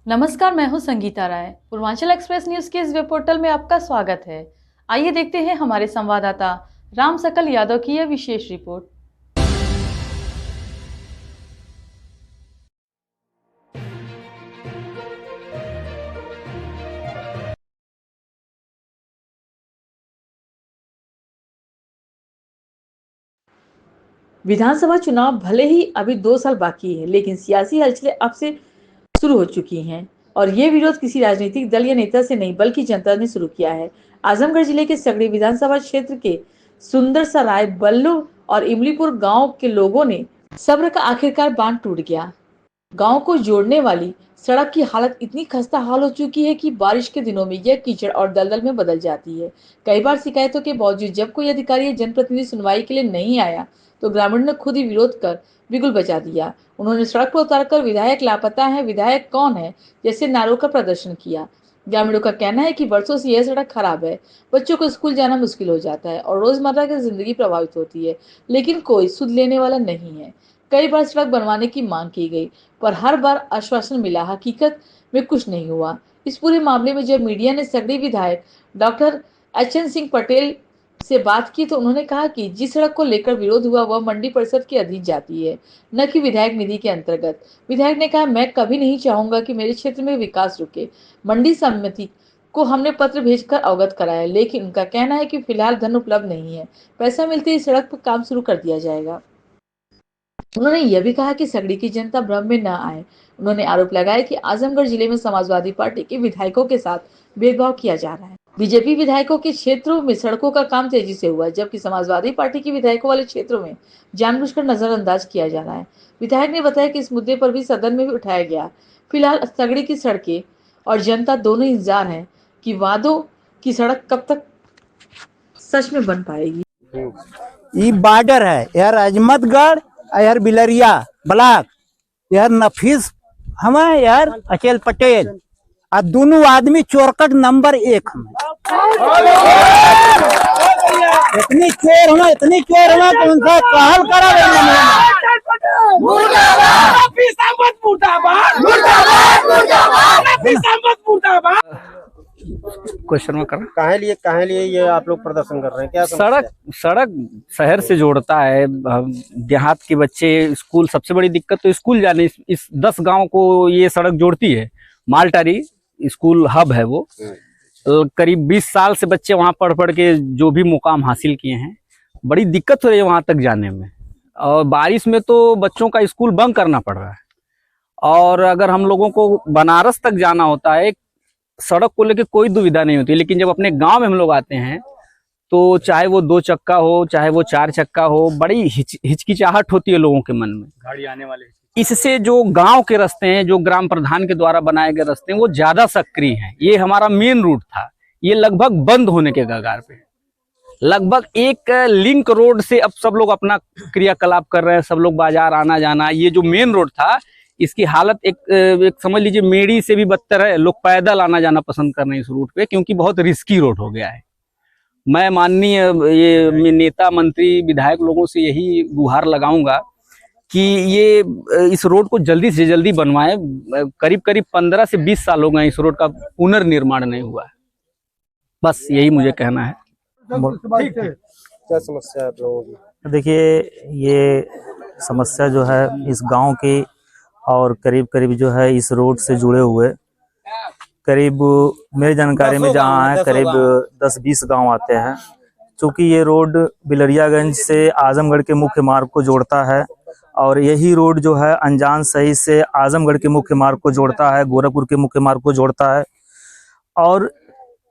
नमस्कार, मैं हूं संगीता राय। पूर्वांचल एक्सप्रेस न्यूज के इस वेब पोर्टल में आपका स्वागत है। आइए देखते हैं हमारे संवाददाता राम सकल यादव की यह विशेष रिपोर्ट। विधानसभा चुनाव भले ही अभी 2 साल बाकी है, लेकिन सियासी हलचलें अब से शुरू हो चुकी हैं और ये विरोध किसी राजनीतिक दल या नेता से नहीं बल्कि जनता ने शुरू किया है। आजमगढ़ जिले के सगड़ी विधानसभा क्षेत्र के सुंदर सराय, बल्लू और इमलीपुर गांव के लोगों ने सब्र का आखिरकार बांध टूट गया। गांव को जोड़ने वाली सड़क की हालत इतनी खस्ता हाल हो चुकी है कि बारिश के दिनों में यह कीचड़ और दलदल में बदल जाती है। कई बार शिकायतों के बावजूद जब कोई अधिकारी या जनप्रतिनिधि सुनवाई के लिए नहीं आया तो ग्रामीणों ने खुद ही विरोध कर बिगुल बजा दिया। उन्होंने सड़क पर उतारकर विधायक लापता है, विधायक कौन है जैसे नारों का प्रदर्शन किया। ग्रामीणों का कहना है कि वर्षों से यह सड़क खराब है, बच्चों को स्कूल जाना मुश्किल हो जाता है और रोजमर्रा की जिंदगी प्रभावित होती है, लेकिन कोई सुध लेने वाला नहीं है। कई बार सड़क बनवाने की मांग की गई पर हर बार आश्वासन मिला, हकीकत में कुछ नहीं हुआ। इस पूरे मामले में जब मीडिया ने सगड़ी विधायक डॉक्टर एचएन सिंह पटेल से बात की तो उन्होंने कहा कि जिस सड़क को लेकर विरोध हुआ वह मंडी परिषद के अधीन जाती है, न कि विधायक निधि के अंतर्गत। विधायक ने कहा, मैं कभी नहीं चाहूंगा कि मेरे क्षेत्र में विकास रुके। मंडी समिति को हमने पत्र भेजकर अवगत कराया, लेकिन उनका कहना है कि फिलहाल धन उपलब्ध नहीं है, पैसा मिलते ही सड़क पर काम शुरू कर दिया जाएगा। उन्होंने यह भी कहा कि सगड़ी की जनता भ्रम में न आए। उन्होंने आरोप लगाया कि आजमगढ़ जिले में समाजवादी पार्टी के विधायकों के साथ भेदभाव किया जा रहा है। बीजेपी विधायकों के क्षेत्रों में सड़कों का काम तेजी से हुआ, जबकि समाजवादी पार्टी के विधायकों वाले क्षेत्रों में जानबूझकर नजरअंदाज किया जा रहा है। विधायक ने बताया कि इस मुद्दे पर भी सदन में भी उठाया गया। फिलहाल सगड़ी की सड़कें और जनता दोनों इंतजार है कि वादों की सड़क कब तक सच में बन पाएगी। ये बॉर्डर है, यार अजमतगढ़ यार बिलरिया ब्लॉक, यार नफीस हमें यार अचल पटेल और दोनों आदमी चोरकट नंबर 1 हमें। इतनी चोर हमें कि उनका कहल करा क्वेश्चन में करना काहे लिए ये आप लोग प्रदर्शन कर रहे हैं? क्या सड़क शहर से जोड़ता है। देहात के बच्चे स्कूल, सबसे बड़ी दिक्कत तो स्कूल जाने, इस 10 गांव को ये सड़क जोड़ती है। मालटारी स्कूल हब है वो। करीब 20 साल से बच्चे वहां पढ़ के जो भी मुकाम हासिल किए हैं, बड़ी दिक्कत हो रही है वहां तक जाने में। और बारिश में तो बच्चों का स्कूल बंद करना पड़ रहा है। और अगर हम लोगों को बनारस तक जाना होता है, सड़क को लेकर कोई दुविधा नहीं होती, लेकिन जब अपने गांव में हम लोग आते हैं तो चाहे वो 2 चक्का हो चाहे वो 4 चक्का हो, बड़ी हिचकिचाहट होती है लोगों के मन में गाड़ी आने वाले। इससे जो गांव के रास्ते हैं, जो ग्राम प्रधान के द्वारा बनाए गए रास्ते हैं, वो ज्यादा सक्रिय हैं। ये हमारा मेन रूट था, ये लगभग बंद होने के कगार पे। लगभग एक लिंक रोड से अब सब लोग अपना क्रियाकलाप कर रहे हैं, सब लोग बाजार आना जाना। ये जो मेन रोड था इसकी हालत एक समझ लीजिए मेड़ी से भी बदतर है। लोग पैदल आना जाना पसंद कर रहे हैं इस रूट पे, क्योंकि बहुत रिस्की रोड हो गया है। मैं माननीय ये नेता, मंत्री, विधायक लोगों से यही गुहार लगाऊंगा कि ये इस रोड को जल्दी से जल्दी बनवाएं। करीब 15 से 20 साल हो गए इस रोड का पुनर्निर्माण नहीं हुआ है। बस यही मुझे कहना है। क्या समस्या है आप लोगों की? देखिए, ये समस्या जो है इस गांव की और करीब जो है इस रोड से जुड़े हुए करीब मेरी जानकारी में जहाँ है करीब 10-20 गांव आते हैं। चूँकि ये रोड बिलरियागंज से आजमगढ़ के मुख्य मार्ग को जोड़ता है और यही रोड जो है अनजान सही से आजमगढ़ के मुख्य मार्ग को जोड़ता है, गोरखपुर के मुख्य मार्ग को जोड़ता है। और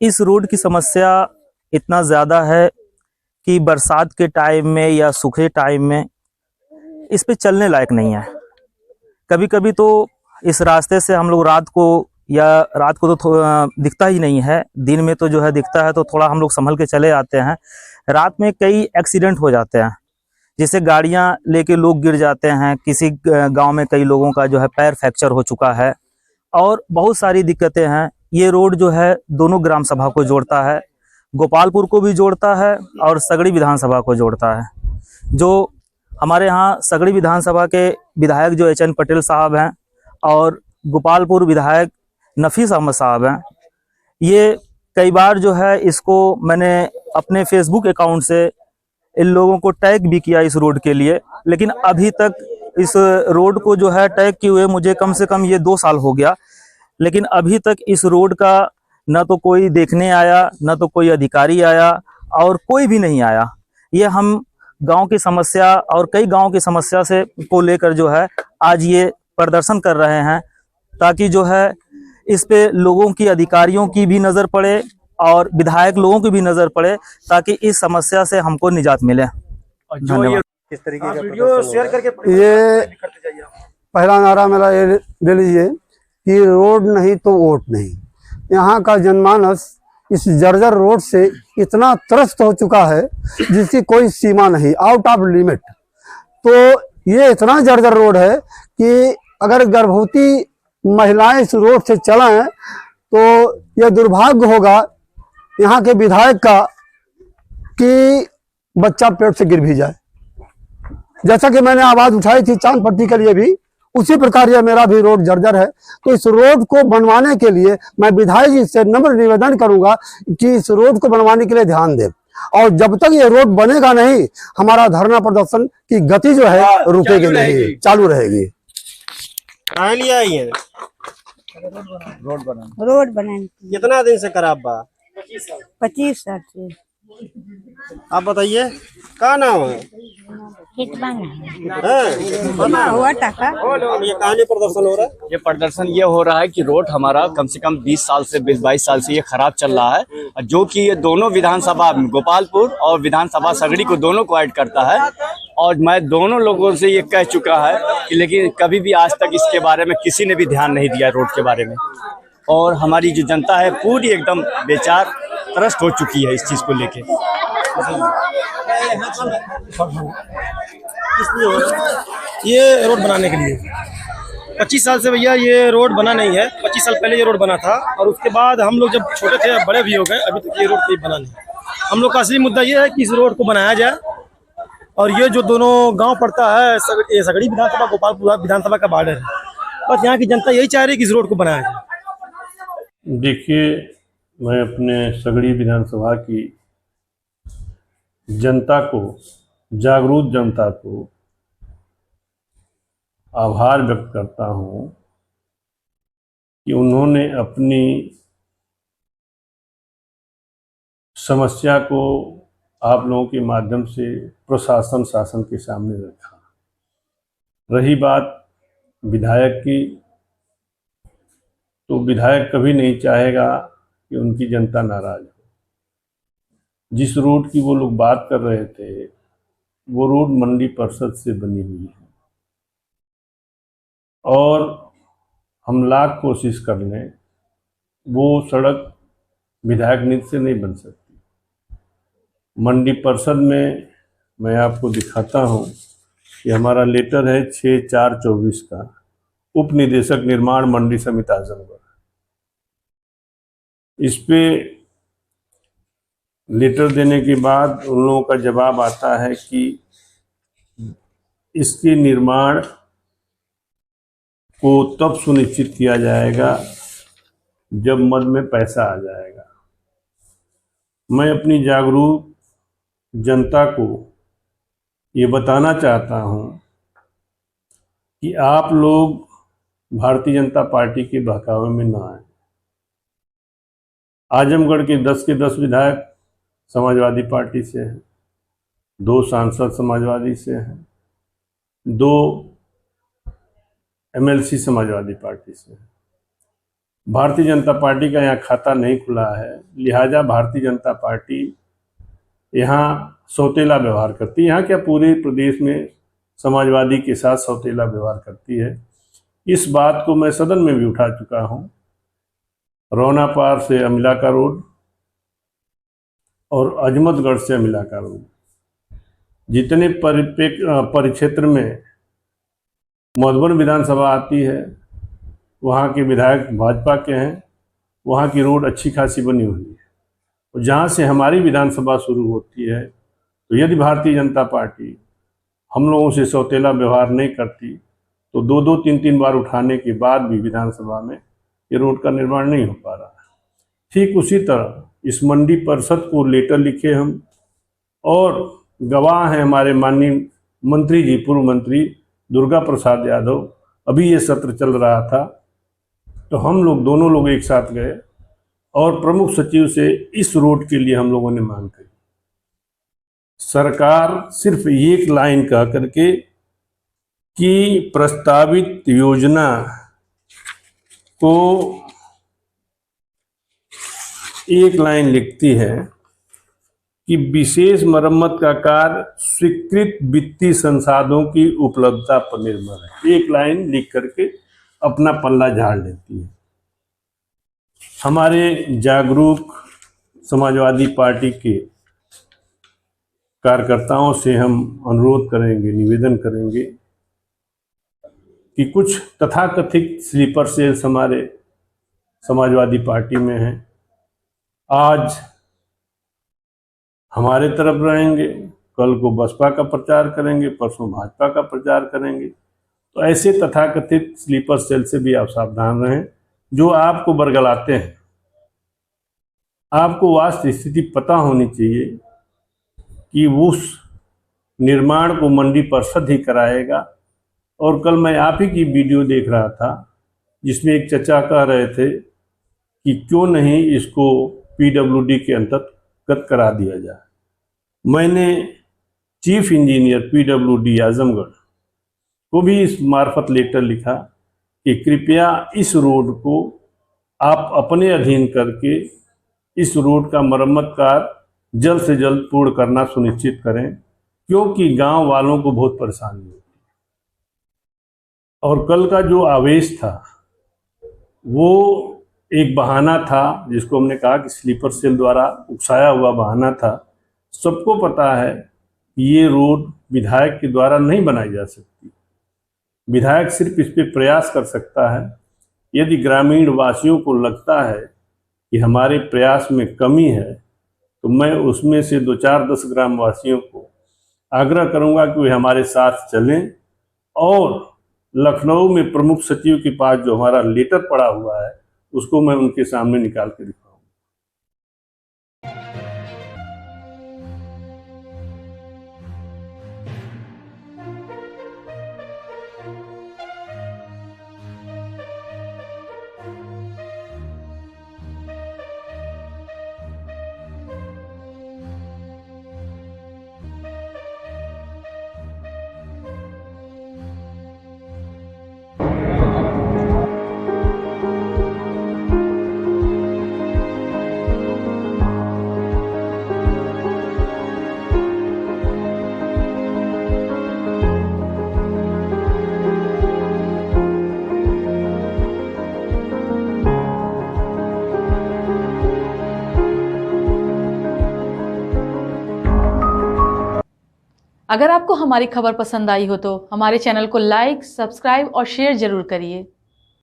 इस रोड की समस्या इतना ज़्यादा है कि बरसात के टाइम में या सूखे टाइम में इस पे चलने लायक नहीं है। कभी कभी तो इस रास्ते से हम लोग रात को तो दिखता ही नहीं है, दिन में तो जो है दिखता है, तो थोड़ा हम लोग संभल के चले आते हैं। रात में कई एक्सीडेंट हो जाते हैं, जिससे गाड़ियां लेके लोग गिर जाते हैं। किसी गांव में कई लोगों का जो है पैर फ्रैक्चर हो चुका है और बहुत सारी दिक्कतें हैं। ये रोड जो है दोनों ग्राम सभा को जोड़ता है, गोपालपुर को भी जोड़ता है और सगड़ी विधानसभा को जोड़ता है। जो हमारे यहाँ सगड़ी विधानसभा के विधायक जो एचएन पटेल साहब हैं और गोपालपुर विधायक नफीस अहमद साहब हैं। ये कई बार जो है इसको मैंने अपने फेसबुक अकाउंट से इन लोगों को टैग भी किया इस रोड के लिए, लेकिन अभी तक इस रोड को जो है टैग किए हुए मुझे कम से कम ये 2 साल हो गया, लेकिन अभी तक इस रोड का न तो कोई देखने आया, न तो कोई अधिकारी आया और कोई भी नहीं आया। ये हम गांव की समस्या और कई गांव की समस्या से को लेकर जो है आज ये प्रदर्शन कर रहे हैं, ताकि जो है इस पे लोगों की, अधिकारियों की भी नजर पड़े और विधायक लोगों की भी नजर पड़े, ताकि इस समस्या से हमको निजात मिले। धन्यवाद। किस तरीके का वीडियो शेयर करके ये पहला नारा मेरा ये ले लीजिए कि रोड नहीं तो वोट नहीं। यहाँ का जनमानस इस जर्जर रोड से इतना त्रस्त हो चुका है जिसकी कोई सीमा नहीं, आउट ऑफ लिमिट। तो ये इतना जर्जर रोड है कि अगर गर्भवती महिलाएं इस रोड से चलें तो यह दुर्भाग्य होगा यहाँ के विधायक का कि बच्चा पेट से गिर भी जाए। जैसा कि मैंने आवाज उठाई थी चांद पट्टी के लिए भी, उसी प्रकार यह मेरा भी रोड जर्जर है। तो इस रोड को बनवाने के लिए मैं विधायक जी से नम्र निवेदन करूंगा कि इस रोड को बनवाने के लिए ध्यान दें, और जब तक ये रोड बनेगा नहीं हमारा धरना प्रदर्शन की गति जो है रुकेगी नहीं, चालू रहेगी। कहाँ लिया है ये रोड बनाने कितना दिन से खराब बा? 25 साल से आप बताइए क्या नाम है? हुआ टाका। ये कहानी प्रदर्शन हो रहा है? ये प्रदर्शन ये हो रहा है कि रोड हमारा कम से कम 20 साल से 22 साल से ये खराब चल रहा है, जो कि ये दोनों विधानसभा गोपालपुर और विधानसभा सगड़ी को दोनों को ऐड करता है। और मैं दोनों लोगों से ये कह चुका है कि लेकिन कभी भी आज तक इसके बारे में किसी ने भी ध्यान नहीं दिया रोड के बारे में। और हमारी जो जनता है पूरी एकदम बेचार त्रस्त हो चुकी है इस चीज को लेके। ये रोड बनाने के लिए 25 साल से भैया ये रोड बना नहीं है। 25 साल पहले ये रोड बना था और उसके बाद हम लोग जब छोटे थे, बड़े भी हो गए, अभी तक ये रोड कोई बना नहीं। हम लोग का असली मुद्दा ये है कि इस रोड को बनाया जाए। और ये जो दोनों गांव पड़ता है सगड़ी विधानसभा गोपालपुर विधानसभा का बॉर्डर है, बस यहाँ की जनता यही चाह रही है कि इस रोड को बनाया जाए। देखिए, मैं अपने सगड़ी विधानसभा की जनता को, जागरूक जनता को आभार व्यक्त करता हूँ कि उन्होंने अपनी समस्या को आप लोगों के माध्यम से प्रशासन शासन के सामने रखा। रही बात विधायक की, तो विधायक कभी नहीं चाहेगा कि उनकी जनता नाराज हो। जिस रोड की वो लोग बात कर रहे थे वो रोड मंडी परिषद से बनी हुई है, और हम लाख कोशिश कर लें वो सड़क विधायक निधि से नहीं बन सकती। मंडी परिषद में मैं आपको दिखाता हूँ कि हमारा लेटर है 6/4/24 का, उप निदेशक निर्माण मंडी समिति आजमगढ़। इस पे लेटर देने के बाद उन लोगों का जवाब आता है कि इसके निर्माण को तब सुनिश्चित किया जाएगा जब मद में पैसा आ जाएगा। मैं अपनी जागरूक जनता को ये बताना चाहता हूँ कि आप लोग भारतीय जनता पार्टी के बहकावे में ना आए। आजमगढ़ के 10 के 10 विधायक समाजवादी पार्टी से हैं, 2 सांसद समाजवादी से हैं, 2 MLC समाजवादी पार्टी से हैं। भारतीय जनता पार्टी का यहाँ खाता नहीं खुला है, लिहाजा भारतीय जनता पार्टी यहाँ सौतेला व्यवहार करती है। यहाँ क्या पूरे प्रदेश में समाजवादी के साथ सौतेला व्यवहार करती है। इस बात को मैं सदन में भी उठा चुका हूँ। रौना पार से अमिला का रोड और अजमतगढ़ से अमिला का रोड, जितने परिक्षेत्र में मधुबन विधानसभा आती है वहाँ के विधायक भाजपा के हैं, वहाँ की रोड अच्छी खासी बनी हुई है। और जहाँ से हमारी विधानसभा शुरू होती है, तो यदि भारतीय जनता पार्टी हम लोगों से सौतेला व्यवहार नहीं करती तो 2-2, 3-3 बार उठाने के बाद भी विधानसभा में ये रोड का निर्माण नहीं हो पा रहा है। ठीक उसी तरह इस मंडी परिषद को लेटर लिखे हम, और गवाह हैं हमारे माननीय मंत्री जी, पूर्व मंत्री दुर्गा प्रसाद यादव। अभी ये सत्र चल रहा था तो हम लोग दोनों लोग एक साथ गए और प्रमुख सचिव से इस रोड के लिए हम लोगों ने मांग करी। सरकार सिर्फ एक लाइन कह करके कि प्रस्तावित योजना को एक लाइन लिखती है कि विशेष मरम्मत का कार्य स्वीकृत वित्तीय संसाधनों की उपलब्धता पर निर्भर है। एक लाइन लिख करके अपना पल्ला झाड़ लेती है। हमारे जागरूक समाजवादी पार्टी के कार्यकर्ताओं से हम अनुरोध करेंगे, निवेदन करेंगे कि कुछ तथाकथित स्लीपर सेल्स हमारे समाजवादी पार्टी में हैं, आज हमारे तरफ रहेंगे, कल को बसपा का प्रचार करेंगे, परसों भाजपा का प्रचार करेंगे। तो ऐसे तथाकथित स्लीपर सेल से भी आप सावधान रहें जो आपको बरगलाते हैं। आपको वास्तविक स्थिति पता होनी चाहिए कि उस निर्माण को मंडी परिषद ही कराएगा। और कल मैं आप ही की वीडियो देख रहा था जिसमें एक चचा कह रहे थे कि क्यों नहीं इसको पीडब्ल्यूडी के अंतर्गत करा दिया जाए। मैंने चीफ इंजीनियर पीडब्ल्यूडी आजमगढ़ को भी इस मार्फत लेटर लिखा कि कृपया इस रोड को आप अपने अधीन करके इस रोड का मरम्मत कार्य जल्द से जल्द पूर्ण करना सुनिश्चित करें, क्योंकि गांव वालों को बहुत परेशानी होती है। और कल का जो आवेश था वो एक बहाना था जिसको हमने कहा कि स्लीपर सेल द्वारा उकसाया हुआ बहाना था। सबको पता है कि ये रोड विधायक के द्वारा नहीं बनाई जा सकती। विधायक सिर्फ इस पे प्रयास कर सकता है। यदि ग्रामीण वासियों को लगता है कि हमारे प्रयास में कमी है तो मैं उसमें से 2-4-10 ग्राम वासियों को आग्रह करूंगा कि वे हमारे साथ चलें और लखनऊ में प्रमुख सचिव के पास जो हमारा लेटर पड़ा हुआ है उसको मैं उनके सामने निकाल के दिखाऊंगा। अगर आपको हमारी खबर पसंद आई हो तो हमारे चैनल को लाइक, सब्सक्राइब और शेयर जरूर करिए।